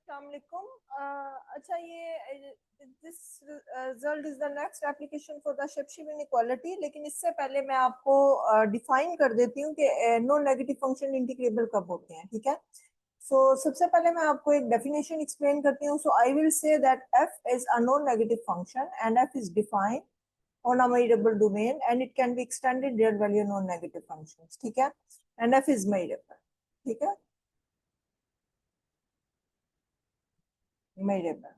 Assalamualaikum. अच्छा ये this result is the next application for the Chebyshev inequality, लेकिन इससे पहले मैं आपको डिफाइन कर देती हूँ कि नॉन नेगेटिव फंक्शन इंटीग्रेबल कब होते हैं। ठीक है, सो सबसे पहले मैं आपको एक डेफिनेशन एक्सप्लेन करती हूँ. So I will say that f is a non negative function and f is defined on a variable domain and it can be extended real value non negative functions. ठीक है, and f is variable. ठीक है, variable.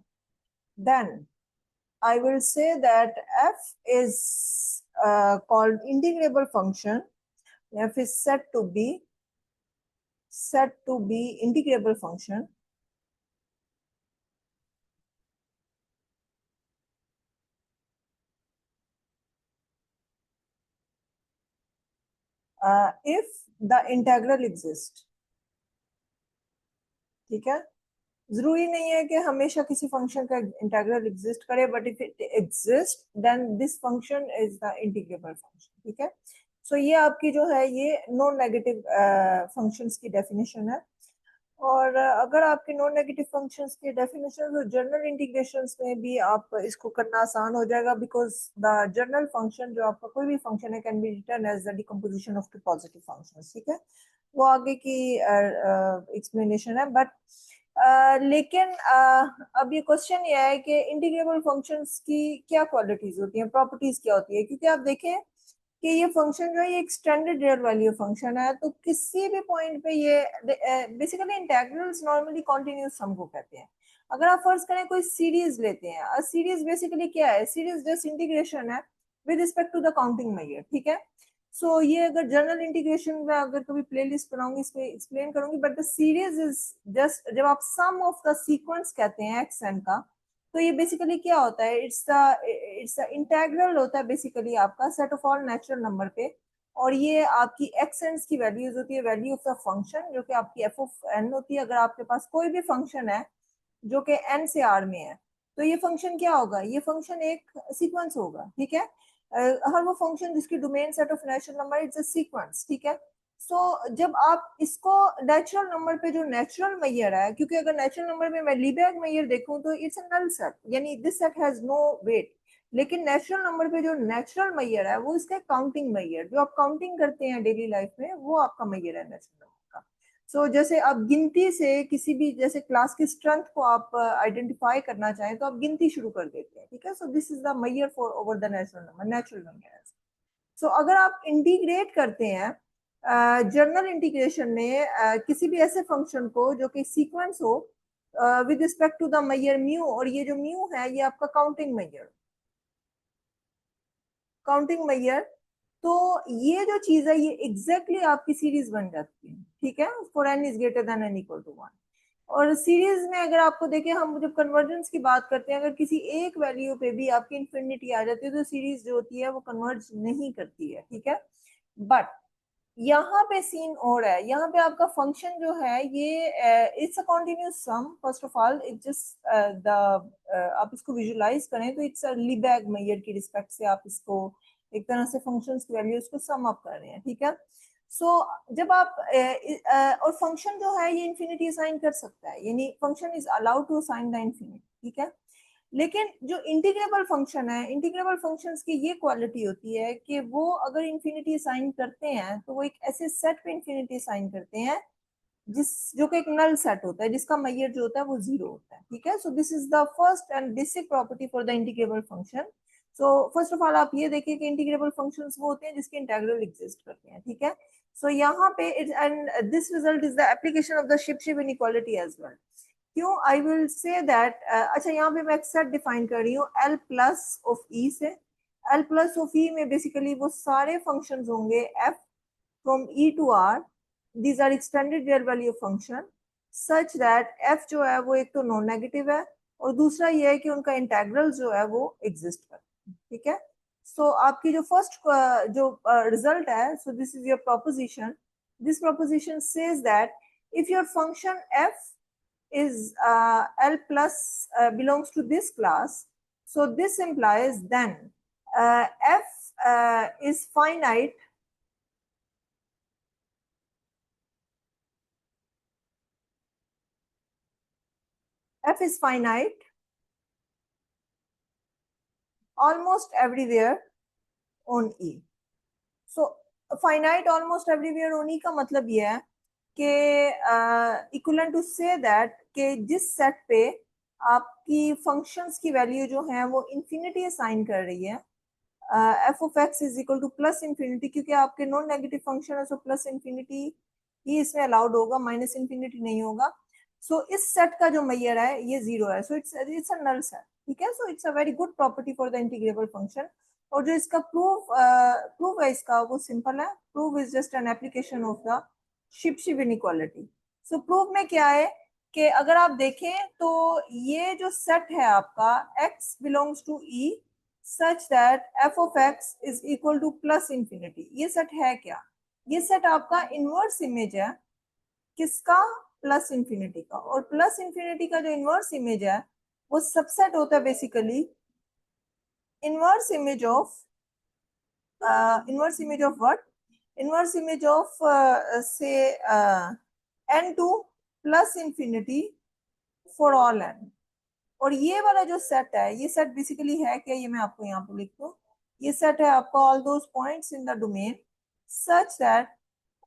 Then I will say that f is called integrable function. F is said to be integrable function if the integral exists. ठीक है, जरूरी नहीं है कि हमेशा किसी फंक्शन का इंटीग्रल एग्जिस्ट करे, but if it exist then this function is the integrable function. ठीक है, सो ये आपकी जो है ये नॉन नेगेटिव फंक्शंस की डेफिनेशन है. और अगर आपके नॉन नेगेटिव फंक्शंस के डेफिनेशन और जनरल इंटीग्रेशंस में भी आप इसको करना आसान हो जाएगा, बिकॉज द जनरल फंक्शन जो आपका कोई भी फंक्शन है can be written as the decomposition of two positive functions. ठीक है, वो आगे की एक्सप्लेनेशन है. बट लेकिन अब ये क्वेश्चन ये है कि इंटीग्रेबल फंक्शंस की क्या क्वालिटीज होती हैं, प्रॉपर्टीज क्या होती है, क्योंकि आप देखें कि ये फंक्शन जो है ये एक्सटेंडेड रियल वैल्यू फंक्शन है, तो किसी भी पॉइंट पे ये बेसिकली इंटीग्रल्स नॉर्मली कॉन्टिन्यूस सम को कहते हैं. अगर आप फर्ज करें कोई सीरीज लेते हैं, सीरीज बेसिकली क्या है, सीरीज जस्ट इंटीग्रेशन है with respect to the counting method. ठीक है, सो ये अगर जनरल इंटीग्रेशन में अगर कभी प्लेलिस्ट बनाऊंगी इसमें एक्सप्लेन करूंगी, but the series is just जब आप सम ऑफ द सीक्वेंस कहते हैं एक्स एन का, तो ये बेसिकली क्या होता है, इट्स द इंटीग्रल होता है बेसिकली आपका set of all natural number पे. और ये आपकी एक्स एन की वैल्यूज होती है, वैल्यू ऑफ द फंक्शन जो कि आपकी एफ ऑफ एन होती है. अगर आपके पास कोई भी फंक्शन है जो कि एन से आर में है, तो ये फंक्शन क्या होगा, ये फंक्शन एक सीक्वेंस होगा. ठीक है, हर वो फंक्शन जिसकी domain set of natural number it's a sequence. ठीक है, सो जब आप इसको नेचुरल नंबर पे जो नेचुरल मैयर है, क्योंकि अगर नेचुरल नंबर में मैं लीबेग मैयर देखूं तो इट्स अ नल सेट, यानी this set has no weight. लेकिन नेचुरल नंबर पे जो नेचुरल मैयर है वो इसका काउंटिंग मैयर, जो आप काउंटिंग करते हैं डेली लाइफ में, वो आपका मैयर है नेचुरल नंबर का. सो जैसे आप गिनती से किसी भी जैसे क्लास की स्ट्रेंथ को आप आइडेंटिफाई करना चाहें तो आप गिनती शुरू कर देते हैं. ठीक है, so this is the measure for over the natural number. So अगर आप इंटीग्रेट करते हैं जनरल इंटीग्रेशन में किसी भी ऐसे फंक्शन को जो कि सीक्वेंस हो with respect to the measure mu, और ये जो म्यू है ये आपका काउंटिंग मैयर, तो ये जो चीज है ये एग्जैक्टली आपकी सीरीज बन जाती है. ठीक है, for n is greater than and equal to one. और सीरीज में अगर आपको देखें, हम जब कन्वर्जेंस की बात करते हैं, अगर किसी एक वैल्यू पे भी आपकी इंफिनिटी आ जाती है तो सीरीज जो होती है वो कन्वर्ज नहीं करती है. ठीक है, बट यहाँ पे सीन और है, यहाँ पे आपका फंक्शन जो है ये it's a continuous sum. First of all it just the आप इसको विजुलाइज करें तो इट्स अ लीबैग मेयर की रिस्पेक्ट से आप इसको एक तरह से फंक्शंस की वैल्यूज को सम अप कर रहे हैं. ठीक है, सो जब आप और फंक्शन जो है ये इंफिनिटी असाइन कर सकता है, यानी function is allowed to assign the infinity. ठीक है, लेकिन जो इंटीग्रेबल फंक्शन है, इंटीग्रेबल फंक्शंस की ये क्वालिटी होती है कि वो अगर इंफिनिटी असाइन करते हैं तो वो एक ऐसे सेट पे इंफिनिटी असाइन करते हैं जिस जो कि एक नल सेट होता है, जिसका मैयर जो होता है वो जीरो होता है. ठीक है, so this is the first and basic property for the integrable function. So first of all आप ये देखिए कि इंटीग्रेबल फंक्शंस वो होते हैं जिसके इंटीग्रल एग्जिस्ट करते हैं. ठीक है, सो यहाँ पे it and this result is the application of the ship inequality as well. क्यों, आई विल से दैट अच्छा यहाँ पे मैं एक सेट डिफाइन कर रही हूँ एल प्लस ऑफ ई से. एल प्लस ऑफ ई में बेसिकली वो सारे फंक्शंस होंगे f from E to R. These are extended real value function such that f जो है वो एक तो नॉन नेगेटिव है और दूसरा ये है कि उनका इंटेग्रल जो है वो एग्जिस्ट करता है. ठीक है, सो आपकी जो फर्स्ट जो रिजल्ट है, so this is your proposition. This proposition says that if your function f is L plus belongs to this class, so this implies then f is finite f is finite almost everywhere on E. So finite almost everywhere on E का मतलब ये है कि equivalent to say that कि जिस set पे आपकी functions की वैल्यू जो है वो इंफिनिटी असाइन कर रही है, F of x is equal to plus infinity, क्योंकि आपके नॉन नेगेटिव फंक्शन है, सो प्लस इंफिनिटी ही इसमें अलाउड होगा, माइनस इंफिनिटी नहीं होगा। सो इस सेट का जो मैयर है ये जीरो है, so it's a null set, ठीक है। So it's a very good property for the integrable function. और जो इसका प्रूफ है इसका वो सिंपल है, proof is just an application of the ship inequality. So proof में क्या है कि अगर आप देखें तो ये जो सेट है आपका x belongs to E such that f of x is equal to plus infinity, ये सेट है क्या? ये सेट आपका इनवर्स इमेज है किसका? प्लस इंफिनिटी का। और प्लस इंफिनिटी का जो इनवर्स इमेज है वो सबसेट होता है basically inverse image of inverse image of what? Inverse image of से n2 plus infinity for all n। और ये वाला जो सेट है ये सेट बेसिकली है क्या? ये मैं आपको यहाँ पे लिख दूं, ये सेट है आपका all those points in the domain such that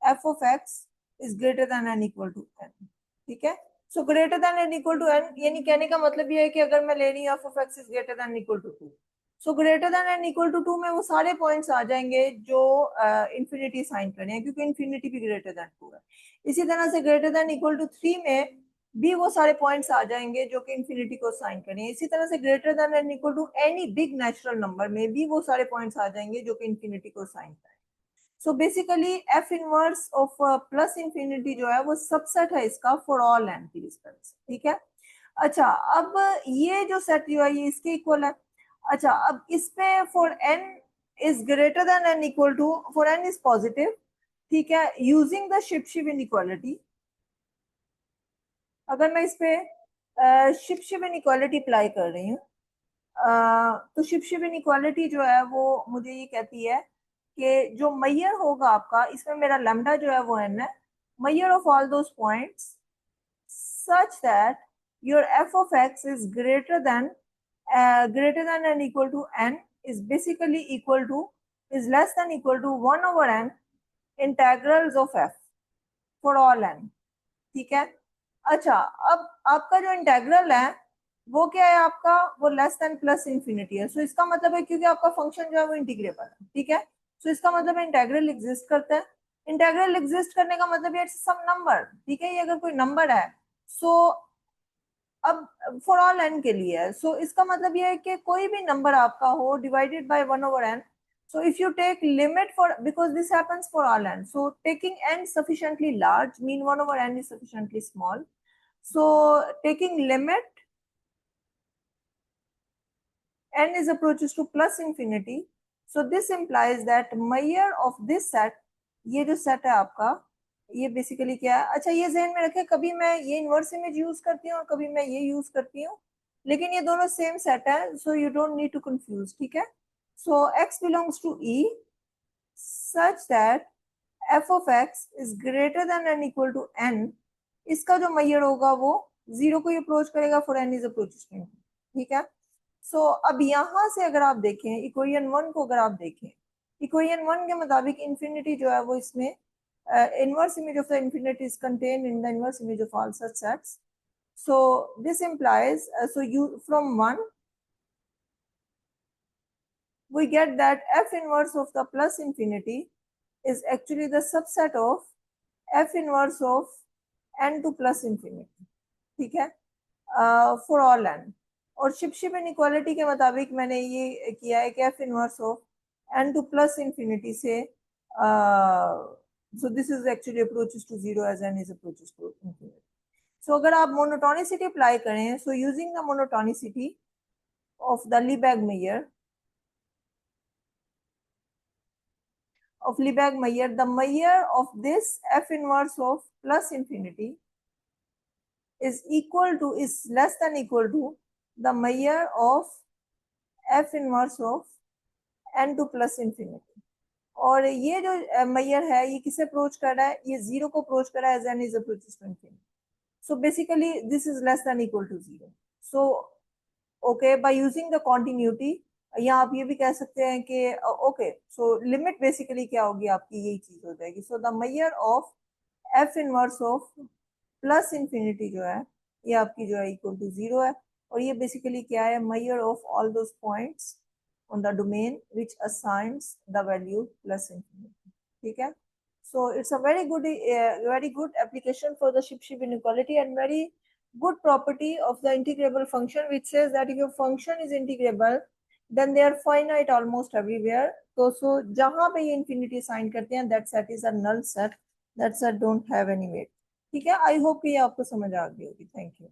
f of x is greater than and equal to n, ठीक है। So greater than and equal to n यानी कहने का मतलब ये है कि अगर मैं ले रही हूँ f of x is greater than equal to two, so greater than and equal to two में वो सारे पॉइंट्स आ जाएंगे जो इंफिनिटी साइन करने हैं, क्योंकि इंफिनिटी भी ग्रेटर देन टू है। इसी तरह से greater than equal to three में भी वो सारे पॉइंट्स आ जाएंगे जो कि इंफिनिटी को साइन करें। इसी तरह से greater than and equal to any big natural number में भी वो सारे पॉइंट्स आ जाएंगे जो कि इंफिनिटी को साइन करें। So basically F inverse of plus infinity जो है वो सबसेट है इसका फॉर ऑल एन की रिस्पेक्ट से, ठीक है। अच्छा, अब ये जो सेट जो है ये इसके इक्वल है। अच्छा, अब इस पे for n is greater than and equal to, for n is positive, ठीक है, यूजिंग द शिप इनइक्वालिटी। अगर मैं इस पे शिप इनइक्वालिटी अप्लाई कर रही हूँ तो शिप इनइक्वालिटी जो है वो मुझे ये कहती है कि जो मैयर होगा आपका, इसमें मेरा लैम्डा जो है वो n है, measure of all those points such that your f of x is greater than and equal to n is basically equal to is less than equal to 1 over n integrals of f for all n, ठीक है। अच्छा, अब आपका जो integral है वो क्या है आपका? वो लेस देन प्लस इंफिनिटी है। सो इसका मतलब है क्योंकि आपका फंक्शन जो है वो इंटीग्रेबल है, ठीक है। सो इसका मतलब है इंटेग्रल एग्जिस्ट करता है। इंटेग्रल एग्जिस्ट करने का मतलब है सम नंबर, ठीक है। ये अगर कोई नंबर है सो अब फॉर ऑल एन के लिए है, सो इसका मतलब ये है कि कोई भी नंबर आपका हो divided by 1 over n. So if you take limit for, because this happens for all n, so taking n sufficiently large mean 1 over n is sufficiently small. So taking limit n is approaches to plus infinity, so this implies that measure of this set, ये जो set है आपका ये basically क्या है? अच्छा, ये जहन में रखें, कभी मैं ये इनवर्स इमेज यूज करती हूँ और कभी मैं ये यूज करती हूँ, लेकिन ये दोनों सेम सेट है, so you don't need to confuse, ठीक है। सो x belongs to E such that f of x is greater than and equal to n, इसका जो मैयर होगा वो जीरो को अप्रोच करेगा for n is approaches to, ठीक है। सो अब यहाँ से अगर आप देखें इक्वेशन वन को, अगर आप देखें इक्वेशन वन के मुताबिक इंफिनिटी जो है वो इसमें inverse image of the infinity is contained in the inverse image of all such sets. So this implies so you from 1 we get that f inverse of the plus infinity is actually the subset of f inverse of n to plus infinity, ठीक है, for all n। और शिप inequality के मुताबिक मैंने ये किया है कि f inverse of n to plus infinity से so this is actually approaches to zero as n is approaches to infinity. So अगर आप मोनोटोनिसिटी अप्लाई करें, so using the monotonicity of the Lebesgue measure of Lebesgue measure, the measure of this f inverse of plus infinity is equal to, is less than equal to the measure of f inverse of n to plus infinity। और ये जो measure है ये किसे approach कर रहा है? ये जीरो को अप्रोच कर रहा है as n is approaches to infinity. So basically this is less than equal to 0. So okay, by using the continuity या आप ये भी कह सकते हैं कि ओके, सो लिमिट बेसिकली क्या होगी आपकी, यही चीज हो जाएगी. So the measure of F inverse of plus infinity जो है ये आपकी जो है इक्वल टू 0 है. और ये बेसिकली क्या है, measure of all those points on the domain which assigns the value plus infinity. ठीक है. So it's a very good application for the Lipschitz inequality, and very good property of the integrable function, which says that if your function is integrable, then they are finite almost everywhere. So जहाँ पे ये infinity assign करते हैं, that set is a null set. That set don't have any weight. ठीक है. I hope कि ये आपको समझ आ गई होगी. Thank you.